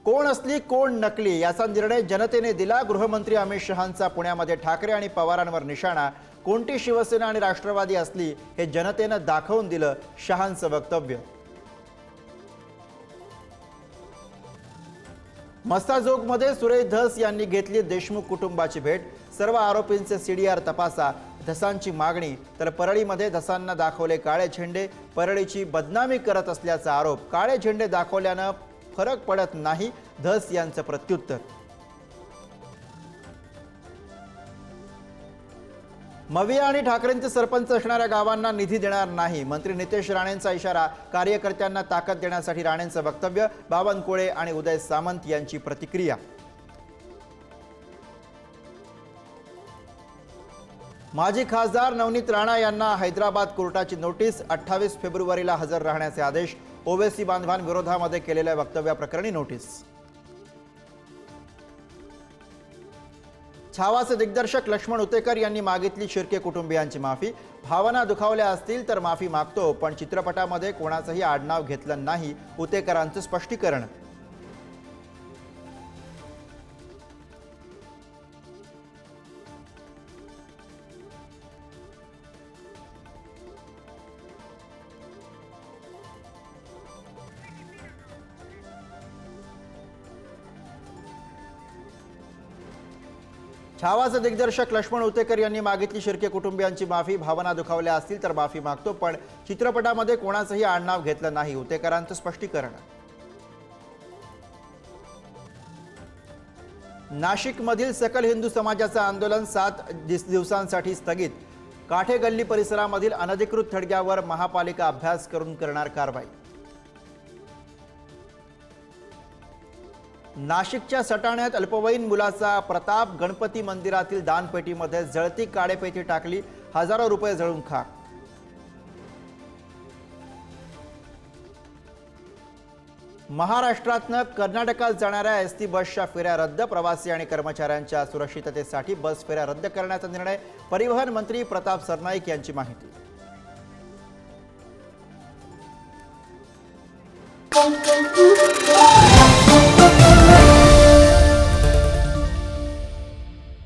कोण असली कोण नकली याचा निर्णय जनतेने दिला। गृहमंत्री अमित शहांचा पुण्यामध्ये ठाकरे आणि पवारांवर निशाणा। कोणती शिवसेना आणि राष्ट्रवादी असली हे जनतेने दाखवून दिलं, शहांचं वक्तव्य। मस्ताजोगमध्ये सुरेश धस यांनी घेतली देशमुख कुटुंबाची भेट। सर्व आरोपींचे सीडीआर तपासा, धसांची मागणी। तर परळीमध्ये धसांना दाखवले काळे झेंडे, परळीची बदनामी करत असल्याचा आरोप। काळे झेंडे दाखवल्यानं फरक पडत नाही, धस यांचं प्रत्युत्तर। मविया आणि ठाकरेंचे सरपंच असणाऱ्या गावांना निधी देणार नाही, मंत्री नितेश राणेंचा इशारा। कार्यकर्त्यांना ताकद देण्यासाठी राणेंचं वक्तव्य। बावनकुळे आणि उदय सामंत यांची प्रतिक्रिया। माजी खासदार नवनीत राणा यांना हैदराबाद कोर्टाची नोटीस। 28 फेब्रुवारीला हजर राहण्याचे आदेश। ओवेसी बांधवांविरोधामध्ये केलेल्या वक्तव्याप्रकरणी नोटीस। छावाचे दिग्दर्शक लक्ष्मण उतेकर यांनी मागितली शिर्के कुटुंबियांची माफी। भावना दुखावल्या असतील तर माफी मागतो, पण चित्रपटामध्ये कोणाचंही आडनाव घेतलं नाही, उतेकरांचं स्पष्टीकरण। छावाचे दिग्दर्शक लक्ष्मण उतेकर यांनी मागितली शिर्के कुटुंबियांची माफी। भावना दुखावल्या असतील तर माफी मागतो, पण चित्रपटामध्ये कोणाचंही आडनाव घेतलं नाही, उतेकरांचं स्पष्टीकरण। नाशिकमधील सकल हिंदू समाजाचं आंदोलन 7 दिवसांसाठी स्थगित। काठे गल्ली परिसरामधील अनधिकृत थडग्यावर महापालिका अभ्यास करून करणार कारवाई। नाशिकच्या सटाण्यात अल्पवयीन मुलाचा प्रताप। गणपती मंदिरातील दानपेटीमध्ये जळती काळेपेटी टाकली, हजारो रुपये जळून खाक। महाराष्ट्रातनं कर्नाटकात जाणाऱ्या एसटी बसच्या फेऱ्या रद्द। प्रवासी आणि कर्मचाऱ्यांच्या सुरक्षिततेसाठी बस फेऱ्या रद्द करण्याचा निर्णय। परिवहन मंत्री प्रताप सरनाईक यांची माहिती।